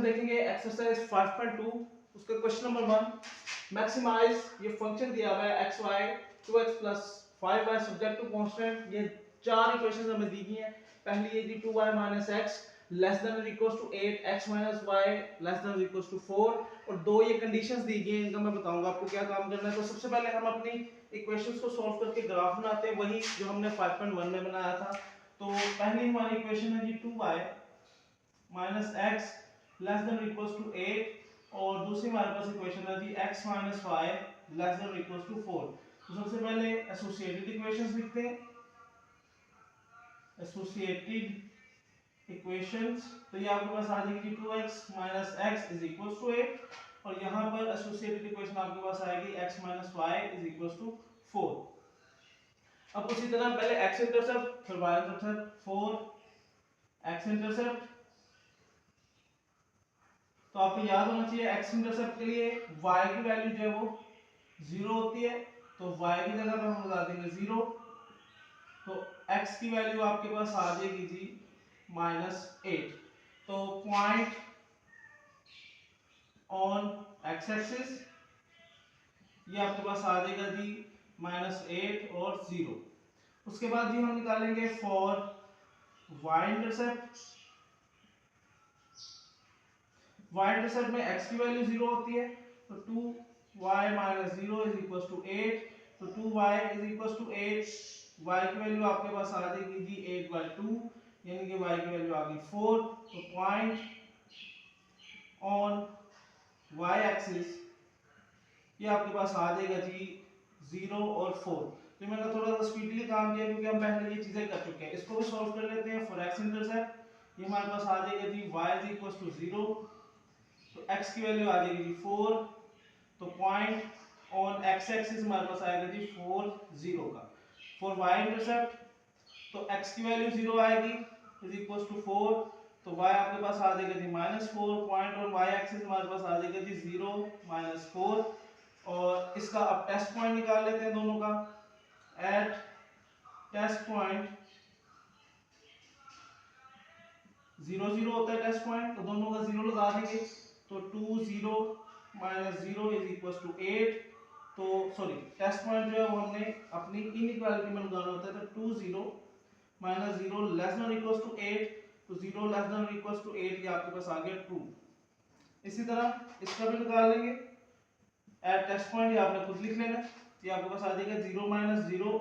देखेंगे एक्सरसाइज 5.2 उसका question number 1 maximise ये फंक्शन दिया हुआ है xy 2x plus 5y subject to constant. ये चार इक्वेशंस हमें दी गई हैं। पहली है जी 2y minus x less than और equals to 8 x minus y less than और इक्वल्स टू 4 और दो ये कंडीशंस दी गई हैं। इनका मैं बताऊंगा आपको क्या काम करना है। तो सबसे पहले हम अपनी इक्वेशंस को सॉल्व करके ग्राफ बनाते हैं, वही जो हमने 5.1 में बनाया था। तो पहली हमारी इक्वेशन है जी 2y minus x less than और इक्वल्स टू 8 और दूसरी हमारे पास इक्वेशन है जी x minus y less than और इक्वल्स टू 4। तो सबसे पहले एसोसिएटेड इक्वेशंस लिखते हैं। एसोसिएटेड इक्वेशंस तो ये आपके पास आ जाएगी 2x minus x is equals to 8 और यहाँ पर एसोसिएटेड इक्वेशन आपके पास आएगी x minus y is equals to 4। अब उसी तरह पहले x इंटरसेप्ट फिर y इंटरसेप्ट 4 x इंटरसेप्ट। तो आपको याद होना चाहिए x इंटरसेप्ट के लिए y की वैल्यू जो है वो 0 होती है, तो y की जगह पर हम लगा देंगे 0। तो x की वैल्यू आपके पास आ जाएगी जी -8। तो पॉइंट ऑन x एक्सिस ये आपके पास आ जाएगा जी -8 और 0। उसके बाद जी हम निकालेंगे for y intercept. y intercept में x की वैल्यू 0 होती है, तो 2y minus 0 is equals to 8। तो 2y is equals to 8, y की वैल्यू आपके पास आ जाएगी जी 8/2 यानी कि y की वैल्यू आ गई 4। तो पॉइंट ऑन y एक्सिस ये आपके पास आ जाएगा जी 0 और 4। तो मैंने थोड़ा सा स्पीडली काम किया क्योंकि हम पहले ये चीजें कर चुके हैं। इसको भी सॉल्व कर लेते हैं। फॉर x इंटरसेप्ट ये हमारे पास आ जाएगा जी y is equals to 0, तो x की वैल्यू आ जाएगी जी 4। तो पॉइंट ऑन x एक्सिस हमारे पास आएगा जी 4 0 का। फॉर y इंटरसेप्ट तो x की वैल्यू 0 आएगी इज इक्वल्स टू 4, तो y आपके पास आ जाएगा जी -4। पॉइंट ऑन y एक्सिस हमारे पास आ जाएगा जी 0 -4 और इसका अब टेस्ट पॉइंट निकाल लेते हैं दोनों का। एट टेस्ट पॉइंट 0 0 होता है टेस्ट पॉइंट, तो दोनों का 0 लगा देंगे। तो 2 0 -0 इज इक्वल्स टू 8। तो सॉरी टेस्ट पॉइंट जो है वो हमने अपनी इनइक्वालिटी में लगाना होता है। तो 2 0 -0 लेस देन इक्वल्स टू 8, तो 0 लेस देन इक्वल्स टू 8 ये आपके पास आ गया 2। इसी तरह इसका भी निकाल लेंगे। एट टेस्ट पॉइंट ये आपने खुद लिख लेना। ये आपके पास आ जाएगा 0 -0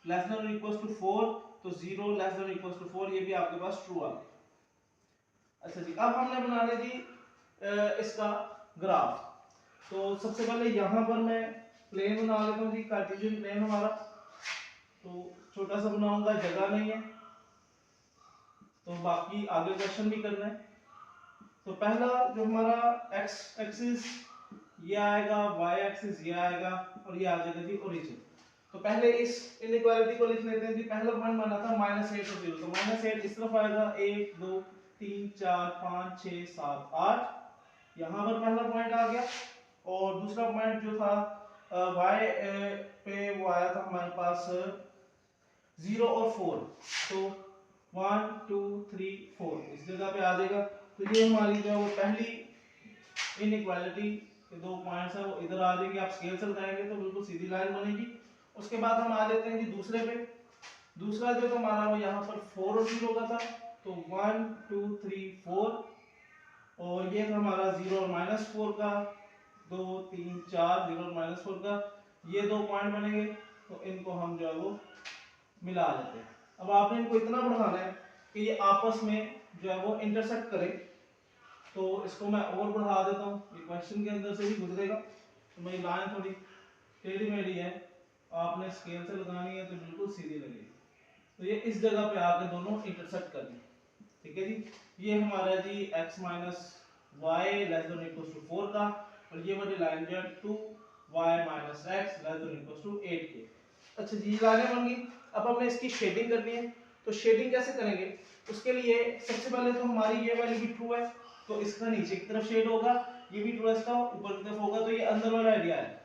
लेस देन इक्वल्स टू 4, तो 0 लेस देन इक्वल्स टू 4 ये भी आपके पास ट्रू आ गया। अच्छा जी, अब हमने बनाने जी इसका ग्राफ। तो सबसे पहले यहाँ पर मैं प्लेन बना लेता हूँ जी, कार्टेशियन प्लेन हमारा। तो छोटा सा बनाऊंगा, जगह नहीं है, तो बाकी आगे क्वेश्चन भी करना है। तो पहला जो हमारा x एक्सिस ये आएगा, y एक्सिस ये आएगा और ये आ जाएगा जी ओरिजिन। तो पहले इस इनइक्वालिटी को लिख लेते हैं जी। पहला पॉइंट बना था -8 और 0, तो -8 इस तरफ आएगा 1 2 3 4 5 6 7 8, यहाँ पर पहला पॉइंट आ गया। और दूसरा पॉइंट जो था y पे वो आया था हमारे पास 0 और 4, तो 1 2 3 4 इस जगह पे आ जाएगा। तो ये हमारी जो है वो पहली इनइक्वालिटी के दो पॉइंट्स है वो इधर आ जाएंगे। आप स्केल से लगाएंगे तो बिल्कुल सीधी लाइन बनेगी। उसके बाद हम आ जाते हैं जी दूसरे पे। दूसरा जो तो हमारा वो यहाँ पर 4 और 0 का था, तो 1 2 3 4 और ये था हमारा 0 और -4 का, 2 3 4 0 और -4 का, ये दो पॉइंट बनेंगे। तो इनको हम जो है वो मिला लेते हैं। अब आपने इनको इतना बढ़ाना है कि ये आपस में जो है वो इंटरसेक्ट करें। तो इसको मैं और बढ़ा देता हूँ, ये क्वेश्चन के अंदर से ही गुजरेगा। तो मेरी लाइन थोड़ी टेढ़ी मेढ़ी है, आपने स्केल से लगानी है तो बिल्कुल सीधी लगेगी। तो ये इस जगह पे आके दोनों इंटरसेक्ट करनी, ठीक है जी। ये हमारा जी x minus y less than equals to 4 का, और ये वाली लाइन जो है 2y minus x less than equals to 8 के। अच्छा जी, लाइनें बन गई। अब हमें इसकी शेडिंग करनी है। तो शेडिंग कैसे करेंगे, उसके लिए सबसे पहले तो हमारी ये वैल्यू भी ट्रू है, तो इसका नीचे की तरफ शेड होगा, ये भी ट्रू है, इसका ऊपर की तरफ होगा। तो ये अंदर वाला आइडिया है।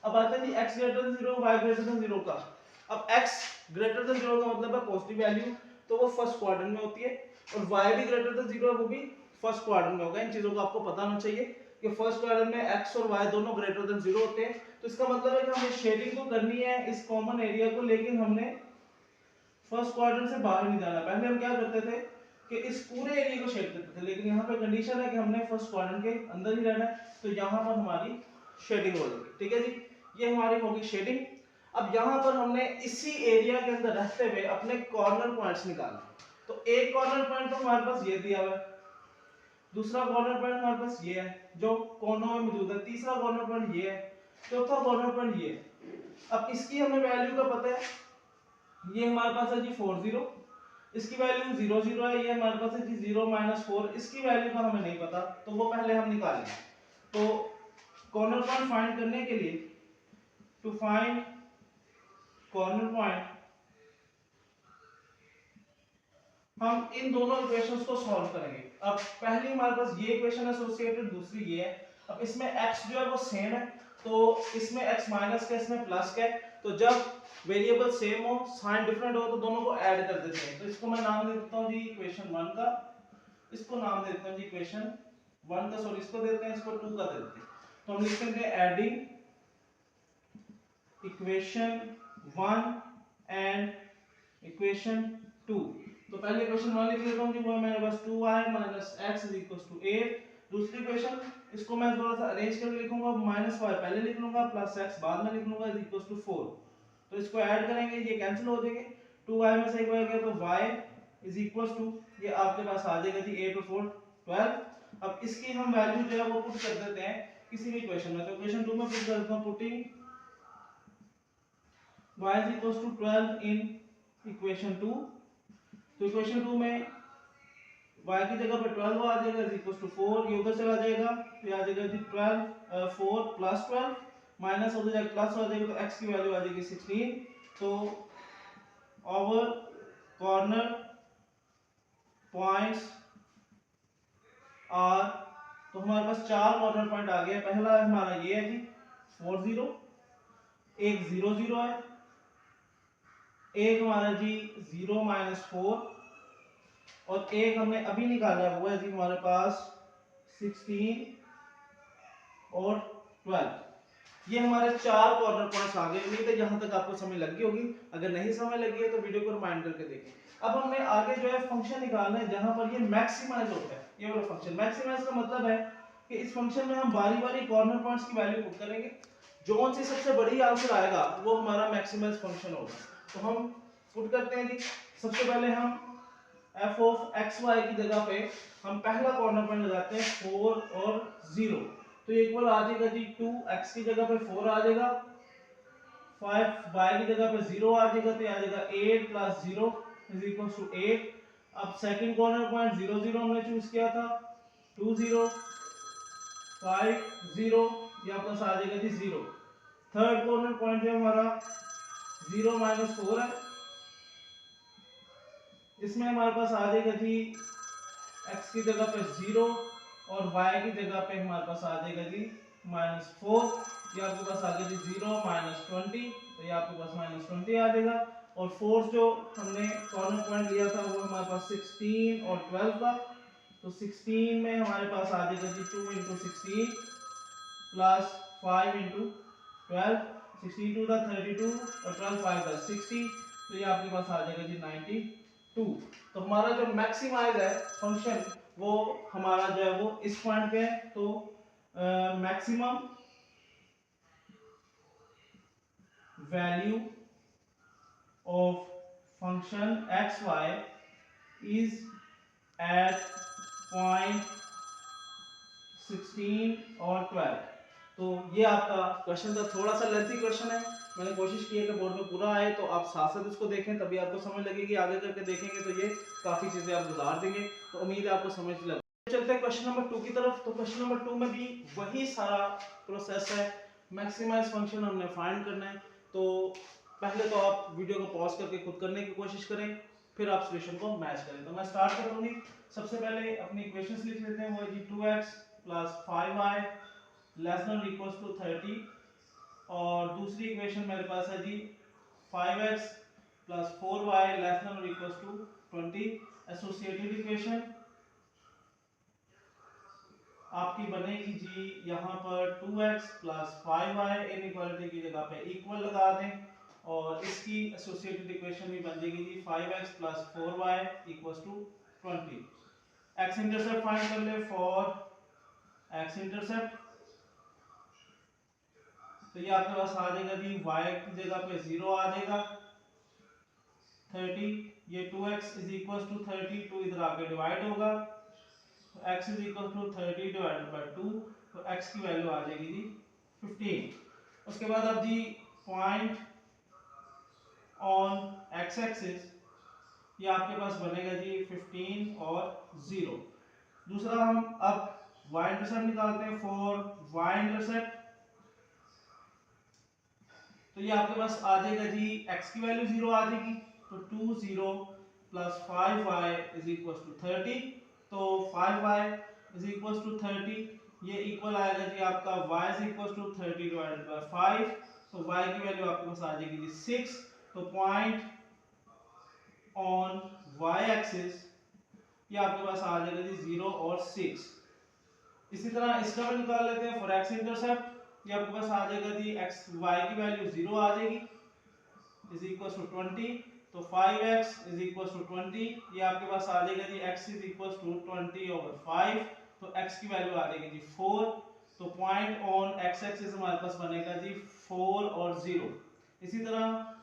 अब आता है जी x greater than 0 y greater than 0 का। अब x ग्रेटर देन 0 का मतलब है पॉजिटिव वैल्यू, तो वो फर्स्ट क्वाड्रेंट में होती है, और y भी ग्रेटर देन 0 है, वो भी फर्स्ट क्वाड्रेंट में होगा। इन चीजों को आपको पता होना चाहिए कि फर्स्ट क्वाड्रेंट में x और y दोनों ग्रेटर देन 0 होते हैं। तो इसका मतलब है कि हमें शेडिंग तो करनी है इस कॉमन एरिया को, लेकिन हमने फर्स्ट क्वाड्रेंट से बाहर नहीं जाना। पहले हम क्या करते थे कि इस पूरे एरिया को शेड करते थे, लेकिन यहाँ पे कंडीशन है कि हमने फर्स्ट क्वाड्रेंट के अंदर ही रहना है, तो यहाँ पर हमारी शेडिंग हो जाएगी। ठीक है जी, ये हमारी होगी शेडिंग। अब यहाँ पर हमने इसी एरिया के अंदर रहते हुए अपने कॉर्नर पॉइंट्स निकालने। तो एक कॉर्नर पॉइंट तो हमारे पास ये दिया हुआ है, दूसरा कॉर्नर पॉइंट हमारे पास ये है जो कोनों में मौजूद है, तीसरा कॉर्नर पॉइंट ये है, चौथा कॉर्नर पॉइंट ये है। अब इसकी हमें वैल्यू का पता है, ये हमारे पास है जी 4 0, इसकी वैल्यू 0 0 है, ये हमारे पास है जी 0 -4, इसकी वैल्यू का हमें नहीं पता, तो वो पहले हम निकालेंगे। तो कॉर्नर पॉइंट फाइंड करने के लिए, टू फाइंड कॉर्नर पॉइंट, हम इन दोनों इक्वेशंस को सॉल्व करेंगे। अब पहली हमारे पास ये इक्वेशन एसोसिएटेड, दूसरी ये है। अब इसमें x जो है वो सेम है, तो इसमें x माइनस का, इसमें प्लस का है, तो जब वेरिएबल सेम हो, साइन डिफरेंट हो, तो दोनों को ऐड कर देते हैं। तो इसको मैं नाम दे देता हूं जी इक्वेशन 1 का, इसको नाम दे देता हूं जी इक्वेशन 1 का, सॉरी इसको देते हैं, इसको 2 का दे देते हैं। तो हम लिख देंगे एडिंग इक्वेशन 1 एंड इक्वेशन 2। तो पहले इक्वेशन 1 लिख लेता हूं जी, वो है मेरे पास 2y - x = 8। दूसरी इक्वेशन, इसको मैं थोड़ा सा अरेंज करके लिखूंगा, -y पहले लिख लूंगा, +x बाद में लिख लूंगा, = 4। तो इसको ऐड करेंगे, ये कैंसिल हो जाएंगे, 2y में से एक y गया तो y = ये आपके पास आ जाएगा जी 8 और 4 12। अब इसकी हम वैल्यू जो है वो पुट कर देते हैं किसी भी इक्वेशन में। तो इक्वेशन 2 में पुट कर देता हूं, पुटिंग y = 12 इन इक्वेशन 2। तो इक्वेशन 2 में y की जगह पे 12 आ जाएगा, =4, ये उधर चला जाएगा, तो आ जाएगा जी 12 4 + 12 माइनस हो जाएगा, प्लस हो जाएगा, तो x की वैल्यू आ जाएगी 16। तो आवर कॉर्नर पॉइंट्स आर, तो हमारे पास चार कॉर्नर पॉइंट आ गए। पहला हमारा ये है जी 4 0, एक 0 0 है, एक हमारा जी 0 -4, और एक हमने अभी निकाला है वो है जी हमारे पास 16 और 12। ये हमारे चार कॉर्नर पॉइंट्स आ गए। उम्मीद है यहां तक आपको समझ लग गई होगी, अगर नहीं समझ लगी है तो वीडियो को रिमाइंड करके देखें। अब हमने आगे जो है फंक्शन निकालना है जहां पर ये मैक्सिमाइज होता है। ये वाला फंक्शन मैक्सिमाइज का मतलब है कि इस फंक्शन में हम बारी बारी कॉर्नर पॉइंट्स की वैल्यू पुट करेंगे, जो सी सबसे बड़ी आंसर आएगा वो हमारा मैक्सिमाइज फंक्शन होगा। तो हम पुट करते हैं जी, सबसे पहले हम f ऑफ एक्स वाई की जगह पे हम पहला कॉर्नर पॉइंट लगाते हैं 4 और 0। तो ये इक्वल आ जाएगा जी 2, x की जगह पे 4 आ जाएगा, 5 y की जगह पे 0 आ जाएगा, तो आ जाएगा 8 + 0 = 8। अब सेकंड कॉर्नर पॉइंट 0 0 हमने चूज किया था, 2 0 5 0, या प्लस आ जाएगा जी 0। थर्ड कॉर्नर पॉइंट जो हमारा 0 -4 है, इसमें हमारे पास आ जाएगा जी x की जगह पे 0 और y की जगह पे हमारे पास आ जाएगा जी -4। ये आपके पास आ गया जी 0 -20, तो ये आपके पास -20 आ जाएगा। और फोर्थ जो हमने कॉर्नर पॉइंट लिया था वो हमारे पास 16 और 12 का, तो 16 में हमारे पास आ जाएगा जी 2 × 16 प्लस 5 × 12, 16 2 = 32 और 12 5 = 60, तो ये आपके पास आ जाएगा जी 92। तो हमारा जो मैक्सिमाइज है फंक्शन वो हमारा जो है वो इस पॉइंट पे है। तो maximum value of function x y is at point 16 और 12। तो ये आपका क्वेश्चन था, थोड़ा सा लेंथी क्वेश्चन है, मैंने कोशिश की है कि बोर्ड में पूरा आए, तो आप साथ साथ इसको देखें तभी आपको समझ लगेगी। आगे करके देखेंगे तो ये काफ़ी चीज़ें आप गुजार देंगे, तो उम्मीद है आपको समझ लगे। चलते हैं क्वेश्चन नंबर 2 की तरफ। तो क्वेश्चन नंबर 2 में भी वही सारा प्रोसेस है, मैक्सिमाइज फंक्शन हमने फाइंड करना है। तो पहले तो आप वीडियो को पॉज करके खुद करने की कोशिश करें, फिर आप सॉल्यूशन को मैच करें। तो मैं स्टार्ट करूंगी, सबसे पहले अपनी इक्वेशंस लिख लेते हैं, वो है जी 2x + 5y ≤ 30, और दूसरी इक्वेशन मेरे पास है जी 5x + 4y ≤ 20। एसोसिएटेड इक्वेशन आपकी बनेगी जी यहाँ पर 2x प्लस 5y इनइक्वालिटी की जगह पे इक्वल लगा दें और इसकी एसोसिएटेड इक्वेशन भी बन जाएगी जी 5x plus 4y equals to 20। x intercept find कर ले फॉर x इंटरसेप्ट, तो ये आपके पास आ जाएगा जी y की जगह पे 0 आ जाएगा 30, ये 2x इज इक्वल्स टू 30, 2 इधर आके डिवाइड होगा तो x is equal to 30 divided by 2, तो x की वैल्यू आ जाएगी जी 15। उसके बाद अब जी पॉइंट ऑन x एक्सिस, ये आपके पास बनेगा जी 15 और 0। दूसरा हम अब y इंटरसेप्ट निकालते हैं फॉर y इंटरसेप्ट, तो ये आपके पास आ जाएगा जी x की वैल्यू 0 आ जाएगी तो 2 0 plus 5y is equal to 30, तो 5y इज इक्वल टू 30, ये इक्वल आएगा जी आपका y is equal to 30 divided by 5, तो y की वैल्यू आपके पास आ जाएगी जी 6। तो पॉइंट ऑन y एक्सिस ये आपके पास आ जाएगा जी 0 और 6। इसी तरह इसका भी निकाल लेते हैं फॉर x इंटरसेप्ट, ये आपके पास आ जाएगा जी x y की वैल्यू 0 आ जाएगी इज इक्वल टू 20, तो 5x इज इक्वल टू 20, ये आपके पास आ जाएगा जी x is equal to 20 over 5, तो x की वैल्यू आ जाएगी जी 4। तो पॉइंट ऑन x एक्सिस हमारे पास बनेगा जी 4 और 0। इसी तरह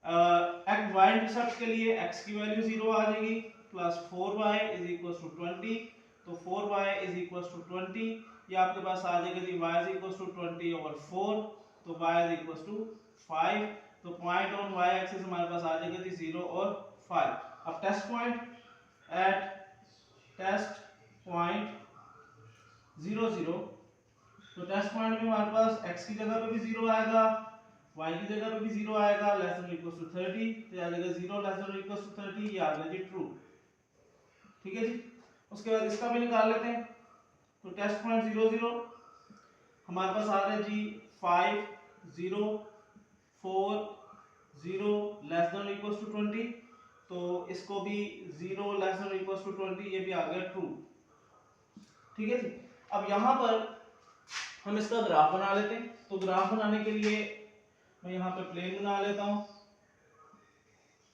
y इंटरसेप्ट के लिए x की वैल्यू 0 आ जाएगी plus 4y is equal to 20, तो 4y इज इक्वल टू 20, ये आपके पास आ जाएगा जी y is equal to 20 over 4, तो y इज इक्वल टू 5, तो पॉइंट ऑन y एक्सिस हमारे पास आ जाएगा जी 0 और 5। अब test point at test point 0 0, तो टेस्ट पॉइंट में हमारे पास x की जगह पे भी 0 आएगा, y की जगह पे भी 0 आएगा लेस देन इक्वल टू 30, तो आ जाएगा 0 लेस देन इक्वल टू 30, ये आ गया जी ट्रू। ठीक है जी, उसके बाद इसका भी निकाल लेते हैं, तो टेस्ट पॉइंट 0 0 हमारे पास आ रहा है जी 5 0 4 0 लेस देन इक्वल टू 20, तो इसको भी 0 लेस देन इक्वल टू 20, ये भी आ गया ट्रू। ठीक है जी, अब यहाँ पर हम इसका ग्राफ बना लेते हैं, तो ग्राफ बनाने के लिए मैं यहाँ पे प्लेन बना लेता हूँ,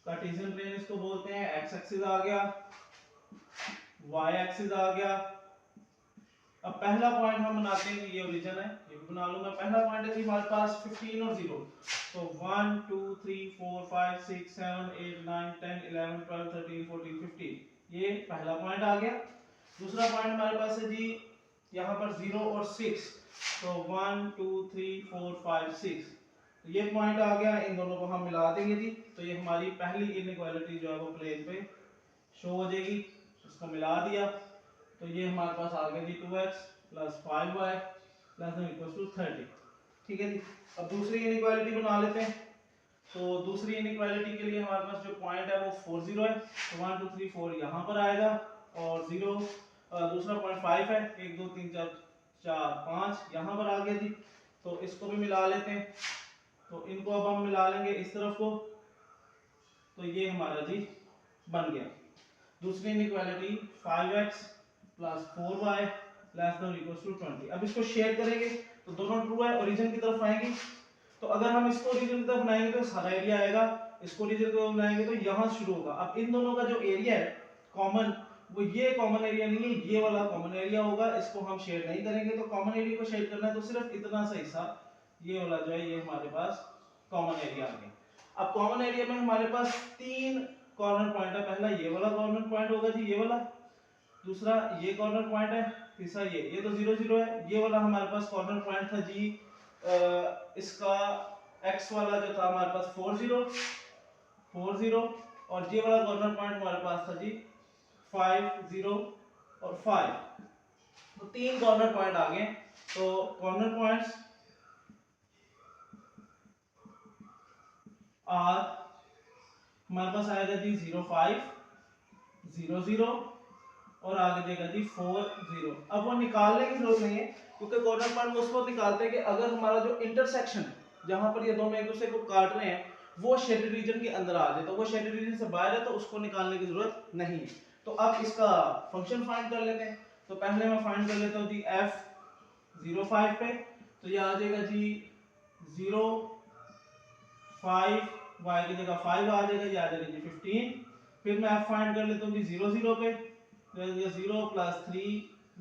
कार्टेशियन प्लेन इसको बोलते हैं। x एक्सिस आ गया, y एक्सिस आ गया। अब पहला पॉइंट हम बनाते हैं, ये ओरिजिन है, ये भी बना लूंगा। पहला पॉइंट है जी हमारे पास 15 और 0, तो 1 2 3 4 5 6 7 8 9 10 11 12 13 14 15, ये पहला पॉइंट आ गया। दूसरा पॉइंट हमारे पास है जी यहाँ पर 0 और 6, तो 1 2 3 4 5 6, ये पॉइंट आ गया, इन दोनों को हम मिला देंगे जी, तो ये हमारी पहली इनइक्वालिटी जो है वो प्लेन पे शो हो जाएगी। इसको मिला दिया तो ये हमारे पास आ गया जी 2x plus 5y less than equal to 30। ठीक है जी, अब दूसरी इनइक्वालिटी बना लेते हैं, तो दूसरी इनइक्वालिटी के लिए हमारे पास जो पॉइंट है वो 4 0 है, तो 1 2 3 4 यहाँ पर आएगा और 0 दूसरा पॉइंट 5 है, 1 2 3 4 4 5 यहाँ पर आ गया जी, तो इसको भी मिला लेते हैं, तो इनको अब हम मिला लेंगे इस तरफ को, तो ये हमारा जी बन गया दूसरी inequality 5x plus 4y less than equal to 20। अब इसको शेयर करेंगे तो दोनों ट्रू है, ओरिजिन की तरफ आएंगे, तो अगर हम इसको ओरिजिन की तरफ बनाएंगे तो सारा एरिया आएगा, इसको ओरिजिन की तरफ बनाएंगे तो यहाँ शुरू होगा। अब इन दोनों का जो एरिया है कॉमन, वो ये कॉमन एरिया नहीं है, ये वाला कॉमन एरिया होगा, इसको हम शेयर नहीं करेंगे। तो कॉमन एरिया को शेयर करना है तो सिर्फ इतना सा हिस्सा, ये वाला जो है ये हमारे पास कॉमन एरिया आ गया। अब कॉमन एरिया में हमारे पास तीन कॉर्नर पॉइंट है, पहला ये वाला कॉर्नर पॉइंट होगा जी, ये वाला, दूसरा ये कॉर्नर पॉइंट है, तीसरा ये तो 0 0 है। ये वाला हमारे पास कॉर्नर पॉइंट था जी इसका x वाला जो था हमारे पास 4 0 और ये वाला कॉर्नर पॉइंट हमारे पास था जी 5 0 और 5, तो तीन कॉर्नर पॉइंट आ गए। तो कॉर्नर पॉइंट्स आर हमारे पास आएगा जी 0 5 0 0 और आगे देगा जी 4 0। अब वो निकालने की जरूरत नहीं है, क्योंकि कॉर्नर पॉइंट उस वक्त निकालते हैं कि अगर हमारा जो इंटरसेक्शन है जहां पर ये दोनों एक दूसरे को काट रहे हैं वो शेडेड रीजन के अंदर आ जाए, तो वो शेडेड रीजन से बाहर है तो उसको निकालने की जरूरत नहीं है। तो अब इसका फंक्शन फाइंड कर लेते हैं। तो पहले मैं फाइंड कर लेता हूँ जी f05 पे, तो ये आ जाएगा जी 0 5 y की जगह 5 आ जाएगा, ये आ जाएगा जी 15। फिर मैं f फाइंड कर लेता हूँ जी 0 पे, तो ये 0 प्लस 3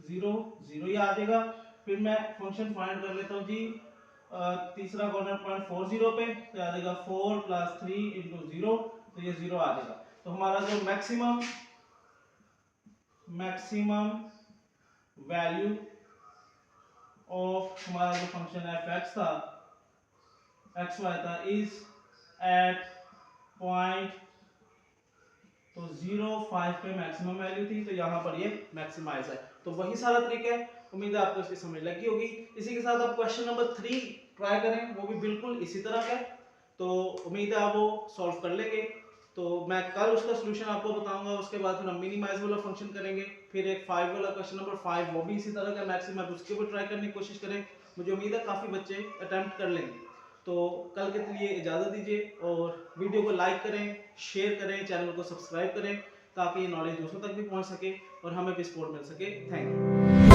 0 0 ये आ जाएगा। फिर मैं फंक्शन फाइंड कर लेता हूँ जी तीसरा कॉर्नर पॉइंट 40 पे, तो आ जाएगा 4 प्लस 3 इंटू 0, तो ये 0 आ जाएगा। तो हमारा जो मैक्सिमम वैल्यू ऑफ हमारा जो फंक्शन f(x) था, xy था, इज एट पॉइंट, तो 0 5 पे मैक्सिमम वैल्यू थी, तो यहाँ पर ये मैक्सिमाइज है। तो वही सारा ट्रिक है, उम्मीद है आपको इसकी समझ लगी होगी। इसी के साथ आप क्वेश्चन नंबर 3 ट्राई करें, वो भी बिल्कुल इसी तरह का, तो उम्मीद है आप वो सॉल्व कर लेंगे। तो मैं कल उसका सलूशन आपको बताऊंगा, उसके बाद फिर हम मिनिमाइज वाला फंक्शन करेंगे, फिर एक 5 वाला क्वेश्चन नंबर 5 वो भी इसी तरह का मैक्सिमम, आप उसके ऊपर ट्राई करने की कोशिश करें। मुझे उम्मीद है काफ़ी बच्चे अटेम्प्ट कर लेंगे। तो कल के लिए इजाज़त दीजिए, और वीडियो को लाइक करें, शेयर करें, चैनल को सब्सक्राइब करें, ताकि ये नॉलेज दूसरों तक भी पहुंच सके और हमें भी सपोर्ट मिल सके। Thank you.